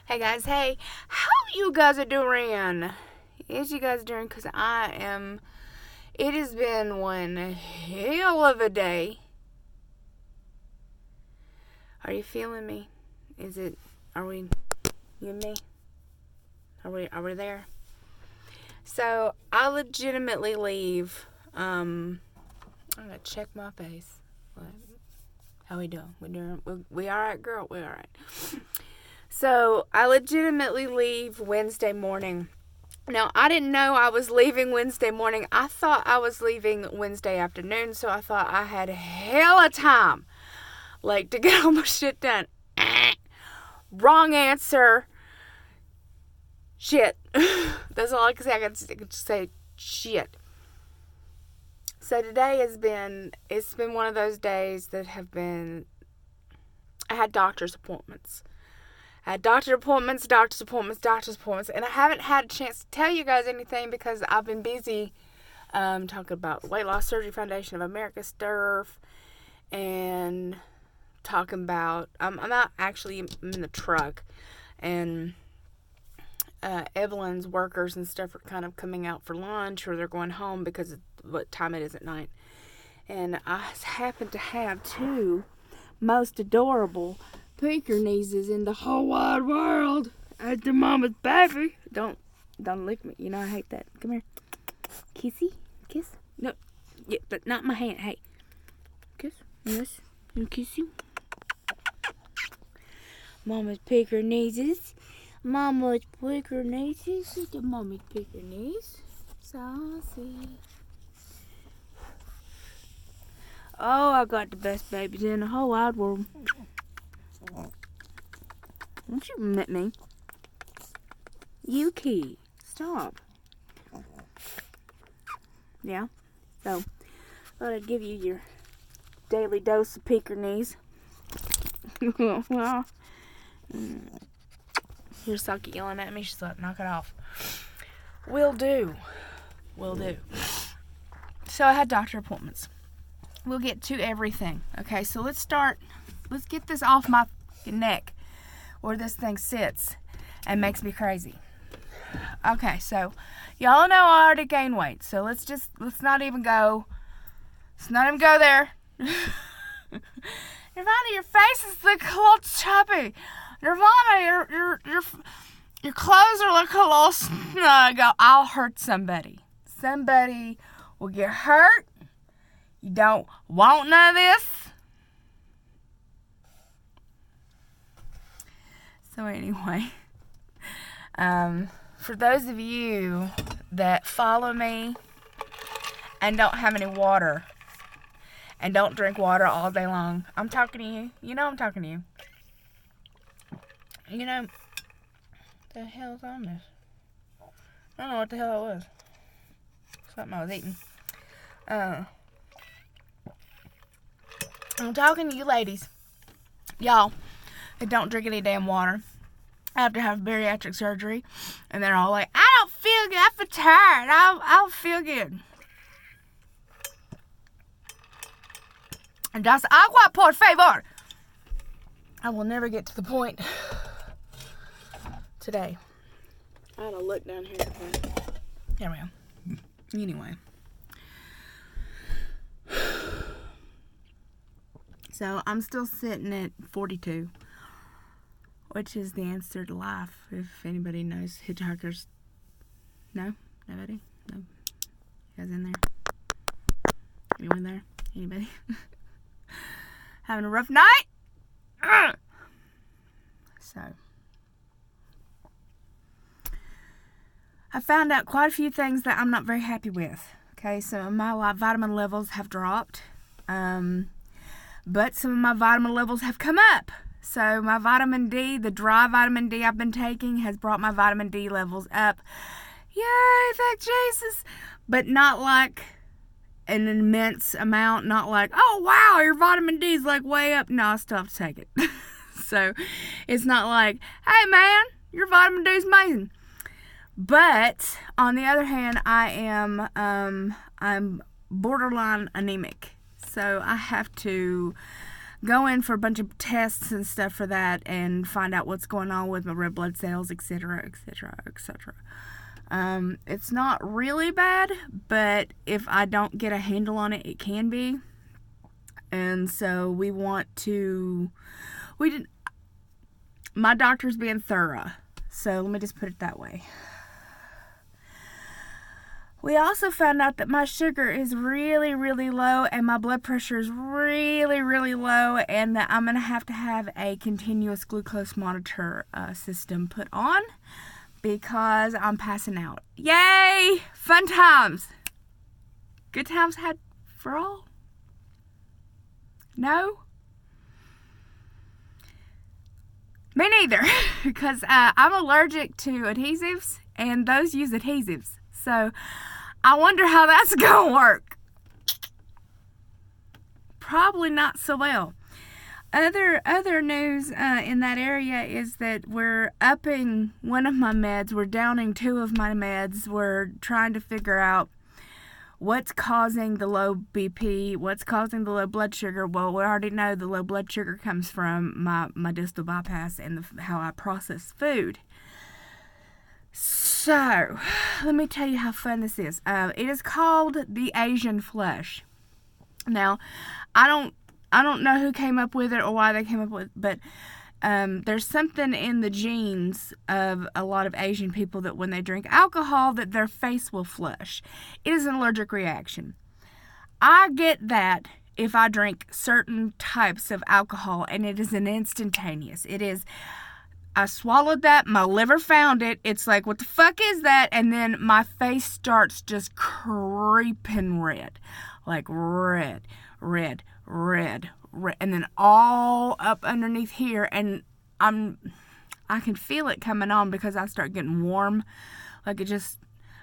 Hey guys, hey, how you guys are doing? Is you guys doing? Because it has been one hell of a day. Are you feeling me? Are we, you and me? Are we there? So, I legitimately leave, I'm gonna check my face. How we doing? We alright, girl? We alright. So, I legitimately leave Wednesday morning. Now, I didn't know I was leaving Wednesday morning. I thought I was leaving Wednesday afternoon, so I thought I had hella time, to get all my shit done. Wrong answer. Shit. That's all I can say. I can just say shit. So today it's been one of those days that I had doctor's appointments. I had doctor's appointments, and I haven't had a chance to tell you guys anything because I've been busy talking about Weight Loss Surgery Foundation of America stuff and talking about, I'm in the truck, and Evelyn's workers and stuff are kind of coming out for lunch, or they're going home because of what time it is at night. And I happen to have two most adorable Pekingese in the whole wide world as the mama's baby. Don't lick me. You know I hate that. Come here. Kissy? Kiss? No. Yeah, but not my hand. Hey. Kiss? Yes. And kiss you. Mama's Pekingese. Mama's Pekingese. Look at Mama's Pekingese. Saucy. Oh, I got the best babies in the whole wide world. Don't you admit me? Yuki, stop. Yeah, so thought I'd give you your daily dose of Pekingese. Well, here's Saki yelling at me. She's like, knock it off. Will do. So I had doctor appointments. We'll get to everything. Okay, so let's get this off my neck where this thing sits and makes me crazy. Okay, so y'all know I already gained weight, so let's not even go there. Nirvana, your face is looking a little chubby. Nirvana, your clothes are looking a little snug. I'll hurt somebody. Somebody will get hurt. You don't want none of this. So anyway, for those of you that follow me and don't have any water and don't drink water all day long, I'm talking to you. You know I'm talking to you. You know, the hell's on this? I don't know what the hell it was. Something I was eating. I'm talking to you ladies. Y'all that don't drink any damn water after having bariatric surgery, and they're all like, I don't feel good, I feel tired, I don't feel good. And that's agua por favor. I will never get to the point today. I had to look down here. There we go. Anyway. So I'm still sitting at 42, which is the answer to life. If anybody knows Hitchhikers. No? Nobody? No? You guys in there? Anyone there? Anybody? Having a rough night? So I found out quite a few things that I'm not very happy with. Okay, so my vitamin levels have dropped. But some of my vitamin levels have come up. So my vitamin D, the dry vitamin D I've been taking, has brought my vitamin D levels up. Yay, thank Jesus. But not like an immense amount. Not like, oh, wow, your vitamin D is way up. No, I still have to take it. So it's not like, hey, man, your vitamin D is amazing. But on the other hand, I'm borderline anemic. So I have to go in for a bunch of tests and stuff for that and find out what's going on with my red blood cells, etc., etc., etc. It's not really bad, but if I don't get a handle on it, it can be. And so my doctor's being thorough. So let me just put it that way. We also found out that my sugar is really, really low and my blood pressure is really, really low, and that I'm going to have a continuous glucose monitor system put on because I'm passing out. Yay! Fun times! Good times had for all? No? Me neither, because I'm allergic to adhesives, and those use adhesives. So I wonder how that's going to work. Probably not so well. Other news in that area is that we're upping one of my meds. We're downing two of my meds. We're trying to figure out what's causing the low BP, what's causing the low blood sugar. Well, we already know the low blood sugar comes from my distal bypass and how I process food. So, let me tell you how fun this is. It is called the Asian Flush. Now, I don't know who came up with it or why they came up with it, but there's something in the genes of a lot of Asian people that when they drink alcohol, that their face will flush. It is an allergic reaction. I get that if I drink certain types of alcohol, and it is an instantaneous. I swallowed that, my liver found it, it's like, what the fuck is that? And then my face starts just creeping red. Like red, and then all up underneath here, and I can feel it coming on because I start getting warm. Like it just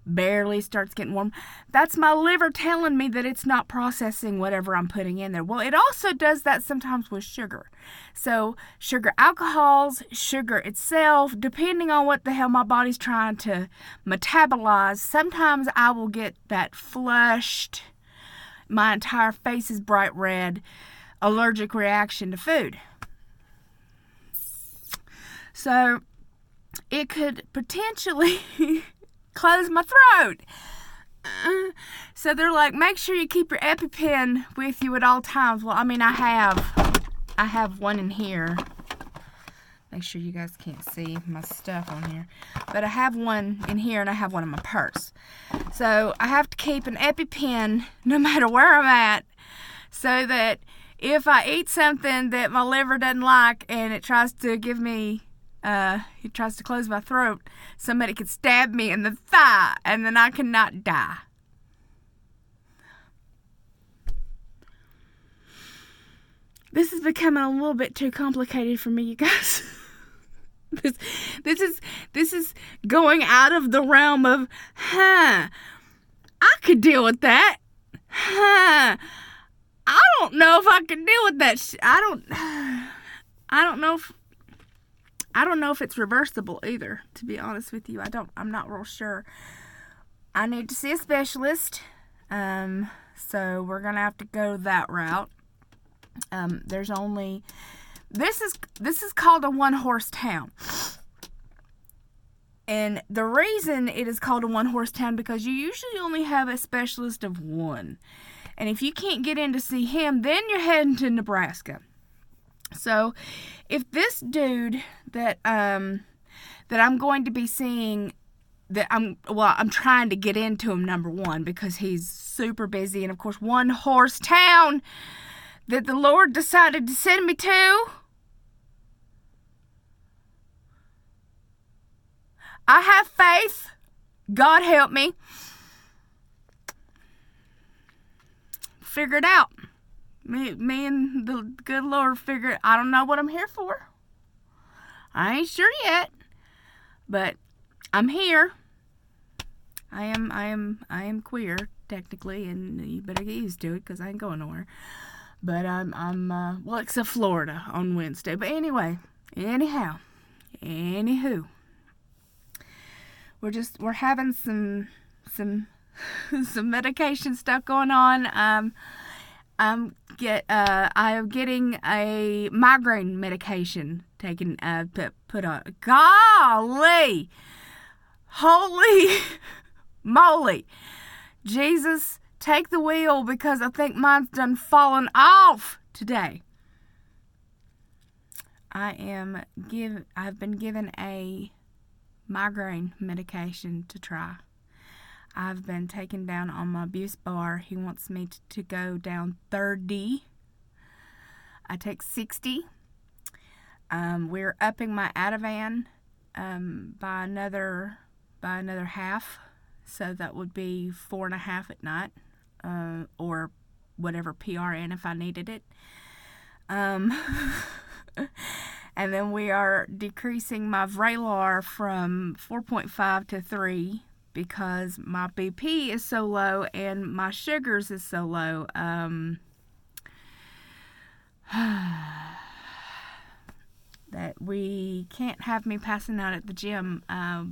barely starts getting warm. That's my liver telling me that it's not processing whatever I'm putting in there. Well, it also does that sometimes with sugar. So sugar alcohols, sugar itself, depending on what the hell my body's trying to metabolize, sometimes I will get that flushed, my entire face is bright red, allergic reaction to food. So it could potentially close my throat. So they're like, make sure you keep your EpiPen with you at all times. Well, I mean, I have one in here. Make sure you guys can't see my stuff on here. But I have one in here and I have one in my purse. So I have to keep an EpiPen no matter where I'm at, so that if I eat something that my liver doesn't like and it tries to give me, it tries to close my throat, somebody could stab me in the thigh and then I cannot die. This is becoming a little bit too complicated for me, you guys. This is going out of the realm of, I could deal with that. I don't know if I can deal with that. I don't know if it's reversible either, to be honest with you. I'm not real sure. I need to see a specialist. So we're going to have to go that route. This is called a one-horse town. And the reason it is called a one-horse town, because you usually only have a specialist of one. And if you can't get in to see him, then you're heading to Nebraska. So if this dude that I'm going to be seeing, I'm trying to get into him, number one, because he's super busy, and of course, one-horse town that the Lord decided to send me to. I have faith. God help me. Figure it out. Me and the good Lord figure it. I don't know what I'm here for. I ain't sure yet. But I'm here. I am queer, technically, and you better get used to it, because I ain't going nowhere. But I'm except Florida on Wednesday. But anyway, anywho, we're having some medication stuff going on. I am getting a migraine medication taken put on. Golly, holy moly, Jesus, take the wheel, because I think mine's done fallen off today. I've been given a migraine medication to try. I've been taken down on my abuse bar. He wants me to go down 30. I take 60. We're upping my Ativan by another half, so that would be 4.5 at night, or whatever PRN if I needed it. And then we are decreasing my Vraylar from 4.5 to 3 because my BP is so low and my sugars is so low. That we can't have me passing out at the gym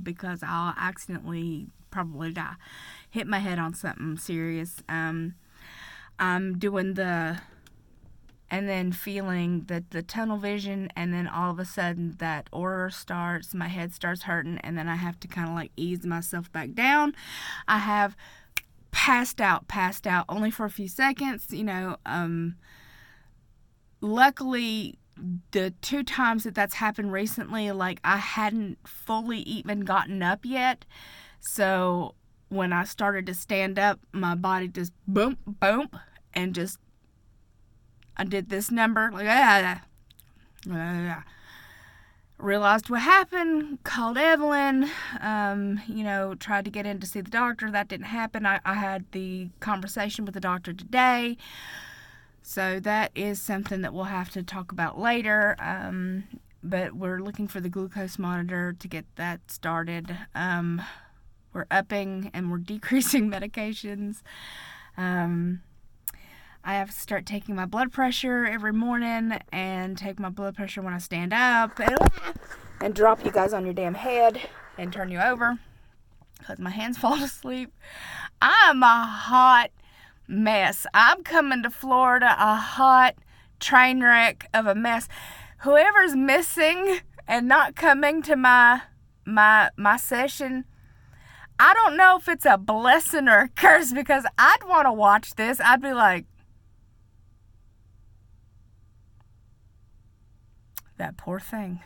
because I'll accidentally probably die. Hit my head on something serious. I'm doing and then feeling the tunnel vision, and then all of a sudden that aura starts, my head starts hurting, and then I have to kind of like ease myself back down. I have passed out only for a few seconds, luckily the 2 times that's happened recently, like I hadn't fully even gotten up yet, so when I started to stand up, my body just boom, and just I did this number, like, realized what happened, called Evelyn, tried to get in to see the doctor. That didn't happen. I had the conversation with the doctor today, so that is something that we'll have to talk about later, but we're looking for the glucose monitor to get that started. We're upping and we're decreasing medications. I have to start taking my blood pressure every morning and take my blood pressure when I stand up and drop you guys on your damn head and turn you over because my hands fall asleep. I'm a hot mess. I'm coming to Florida a hot train wreck of a mess. Whoever's missing and not coming to my session, I don't know if it's a blessing or a curse, because I'd want to watch this. I'd be like, that poor thing.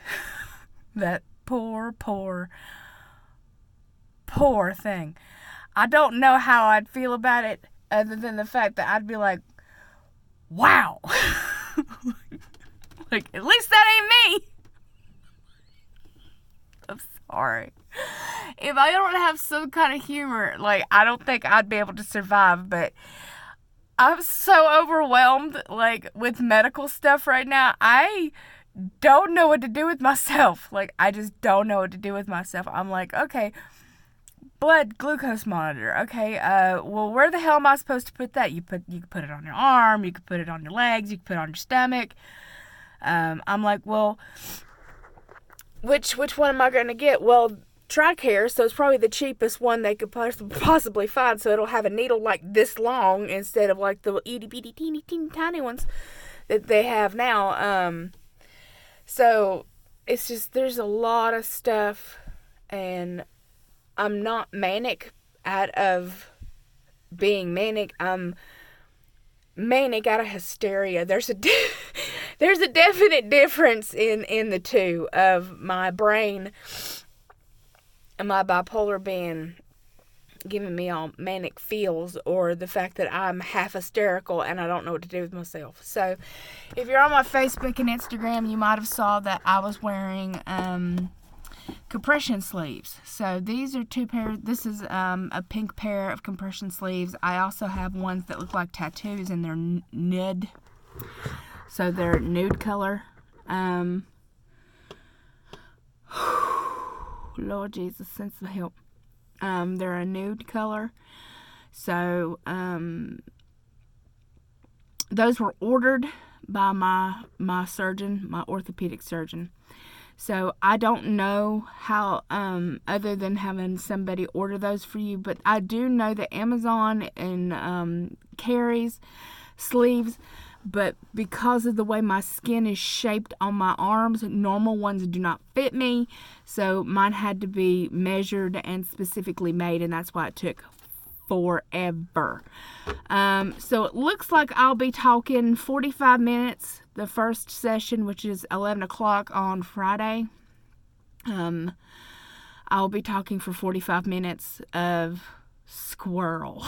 That poor thing. I don't know how I'd feel about it other than the fact that I'd be like, wow. Like, at least that ain't me. I'm sorry. If I don't have some kind of humor, like, I don't think I'd be able to survive, but I'm so overwhelmed, like, with medical stuff right now. I don't know what to do with myself. Like, I just don't know what to do with myself. I'm like, okay, blood glucose monitor. Okay, well, where the hell am I supposed to put that? You can put it on your arm, you can put it on your legs, you can put it on your stomach. I'm like, well, which one am I going to get? Well, TRICARE, so it's probably the cheapest one they could possibly find, so it'll have a needle like this long instead of like the itty bitty teeny tiny ones that they have now. So it's just, there's a lot of stuff, and I'm not manic out of being manic. I'm manic out of hysteria. There's a definite difference in the two of my brain and my bipolar being giving me all manic feels, or the fact that I'm half hysterical and I don't know what to do with myself. So if you're on my Facebook and Instagram, you might have saw that I was wearing compression sleeves. So these are 2 pairs. This is a pink pair of compression sleeves. I also have ones that look like tattoos, and they're nude. So they're nude color. Lord Jesus, send some help. They're a nude color. So those were ordered by my surgeon, my orthopedic surgeon. So I don't know how, other than having somebody order those for you, but I do know that Amazon and carries sleeves, but because of the way my skin is shaped on my arms, normal ones do not fit me, so mine had to be measured and specifically made, and that's why it took forever. So it looks like I'll be talking 45 minutes the first session, which is 11 o'clock on Friday. I'll be talking for 45 minutes of squirrel.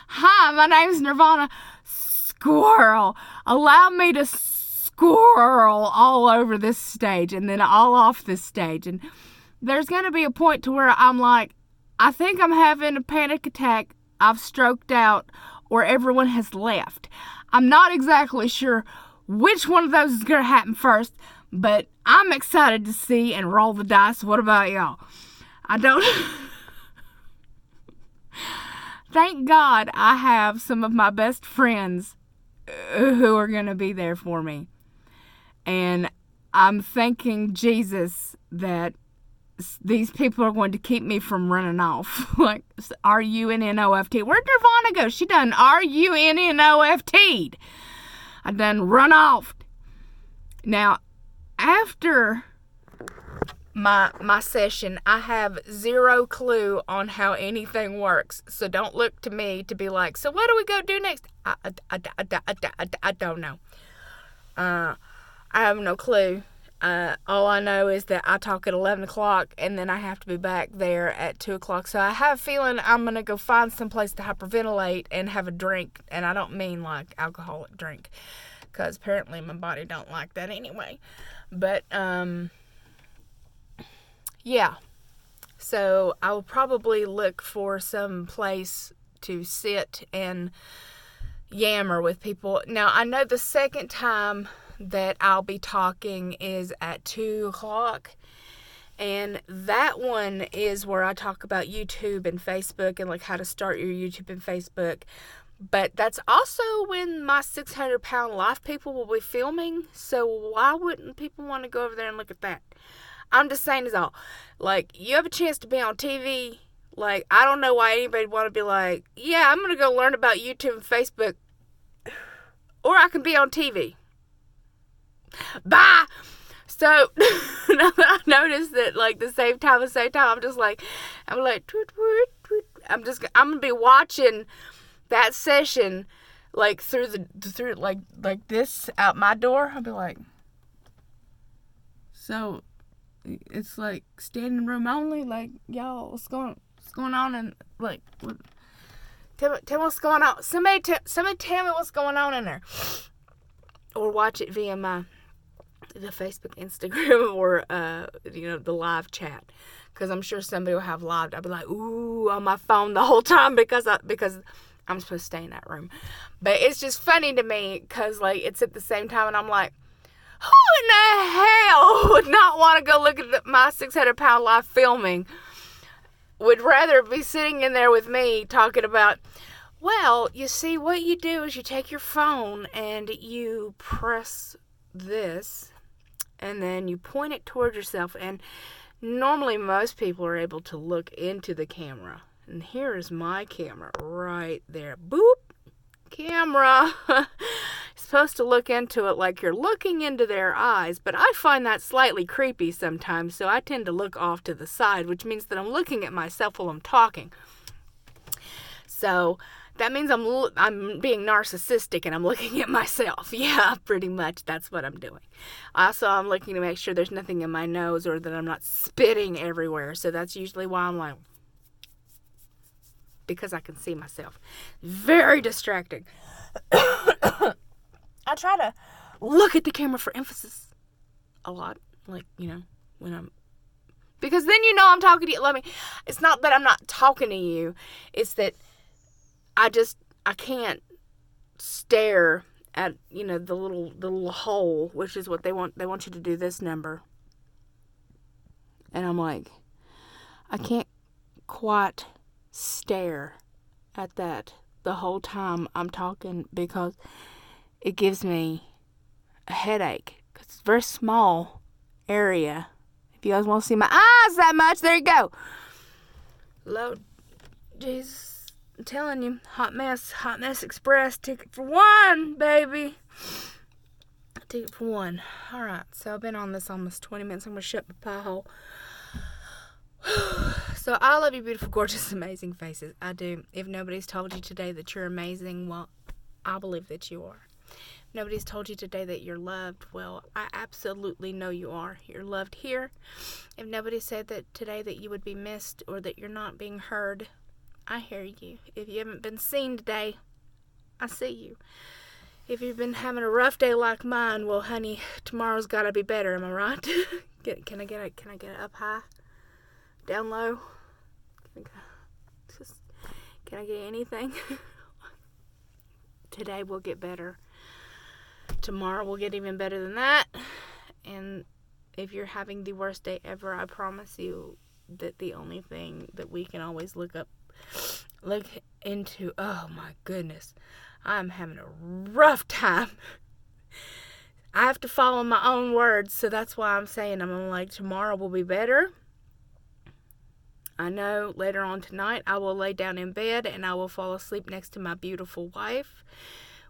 Hi, my name's Nirvana. Squirrel. Allow me to squirrel all over this stage and then all off this stage. And there's going to be a point to where I'm like, I think I'm having a panic attack. I've stroked out, or everyone has left. I'm not exactly sure which one of those is going to happen first, but I'm excited to see and roll the dice. What about y'all? I don't... Thank God I have some of my best friends who are going to be there for me. And I'm thanking Jesus that these people are going to keep me from running off. Like, R-U-N-N-O-F-T. Where'd Nirvana go? She done R-U-N-N-O-F-T'd. I done run off. Now, after my session, I have zero clue on how anything works. So don't look to me to be like, so what do we go do next? I don't know. I have no clue. All I know is that I talk at 11 o'clock and then I have to be back there at 2 o'clock. So I have a feeling I'm going to go find some place to hyperventilate and have a drink. And I don't mean like alcoholic drink, because apparently my body don't like that anyway. But, yeah. So I will probably look for some place to sit and yammer with people. Now, I know the second time that I'll be talking is at 2 o'clock, and that one is where I talk about YouTube and Facebook and like how to start your YouTube and Facebook. But that's also when my 600-pound life people will be filming, so why wouldn't people want to go over there and look at that? I'm just saying is all. Like, you have a chance to be on TV. Like, I don't know why anybody would want to be like, yeah, I'm going to go learn about YouTube and Facebook, or I can be on TV. Bye. So now that I noticed that, like, the same time, I'm like, tweet, tweet, tweet. I'm gonna be watching that session, like, through like this out my door. I'll be like, so it's like standing room only. Like, y'all, what's going on? And like, tell me what's going on. Somebody tell me what's going on in there, or watch it via the Facebook, Instagram, or the live chat, because I'm sure somebody will have live. I'll be like, ooh, on my phone the whole time because I'm supposed to stay in that room. But it's just funny to me because, like, it's at the same time, and I'm like, who in the hell would not want to go look at my 600-pound life filming? Would rather be sitting in there with me talking about, well, you see, what you do is you take your phone and you press this, and then you point it towards yourself, and normally most people are able to look into the camera. And here is my camera right there. Boop. Camera. You're supposed to look into it like you're looking into their eyes, but I find that slightly creepy sometimes, so I tend to look off to the side, which means that I'm looking at myself while I'm talking. So that means I'm being narcissistic and I'm looking at myself. Yeah, pretty much that's what I'm doing. Also, I'm looking to make sure there's nothing in my nose or that I'm not spitting everywhere, so that's usually why I'm like, because I can see myself. Very distracting. I try to look at the camera for emphasis a lot. Like, when I'm... Because then I'm talking to you. It's not that I'm not talking to you. It's that I can't stare at, the little hole, which is what they want. They want you to do this number. And I'm like, I can't quite stare at that the whole time I'm talking because it gives me a headache because it's a very small area. If you guys want to see my eyes that much, there you go. Lord Jesus, I'm telling you, Hot Mess Express, ticket for one, baby. Ticket for one. Alright, so I've been on this almost 20 minutes. I'm going to shut my pie hole. So I love you, beautiful, gorgeous, amazing faces. I do. If nobody's told you today that you're amazing, well, I believe that you are. If nobody's told you today that you're loved, well, I absolutely know you are. You're loved here. If nobody said that today that you would be missed or that you're not being heard, I hear you. If you haven't been seen today, I see you. If you've been having a rough day like mine, well, honey, tomorrow's got to be better. Am I right? Can I get it up high, down low? Can I get anything? Today will get better. Tomorrow will get even better than that. And if you're having the worst day ever, I promise you that the only thing that we can always look into, oh my goodness, I'm having a rough time. I have to follow my own words, so that's why I'm saying I'm like, tomorrow will be better. I know later on tonight I will lay down in bed and I will fall asleep next to my beautiful wife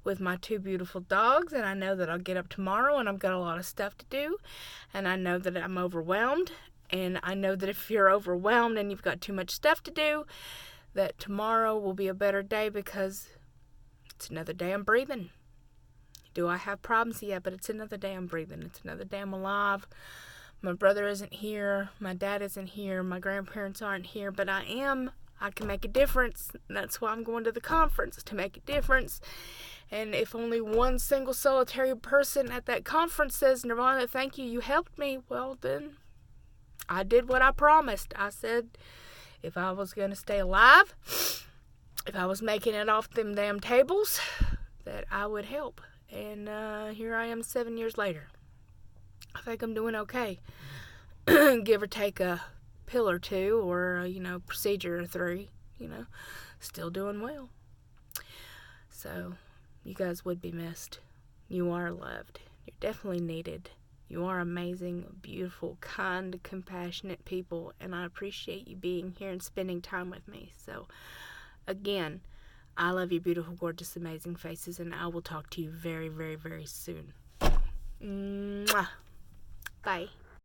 with my two beautiful dogs, and I know that I'll get up tomorrow and I've got a lot of stuff to do, and I know that I'm overwhelmed, and I know that if you're overwhelmed and you've got too much stuff to do, that tomorrow will be a better day because it's another day I'm breathing. Do I have problems? Yeah, but it's another day I'm breathing. It's another day I'm alive. My brother isn't here. My dad isn't here. My grandparents aren't here. But I am. I can make a difference. That's why I'm going to the conference, to make a difference. And if only one single solitary person at that conference says, Nirvana, thank you, you helped me, well, then I did what I promised. I said if I was going to stay alive, if I was making it off them damn tables, that I would help. And here I am 7 years later. I think I'm doing okay. Give or take a pill or two or a, procedure or three, still doing well. So you guys would be missed. You are loved. You're definitely needed. You are amazing, beautiful, kind, compassionate people, and I appreciate you being here and spending time with me. So again, I love you, beautiful, gorgeous, amazing faces, and I will talk to you very, very, very soon. Mwah. Bye.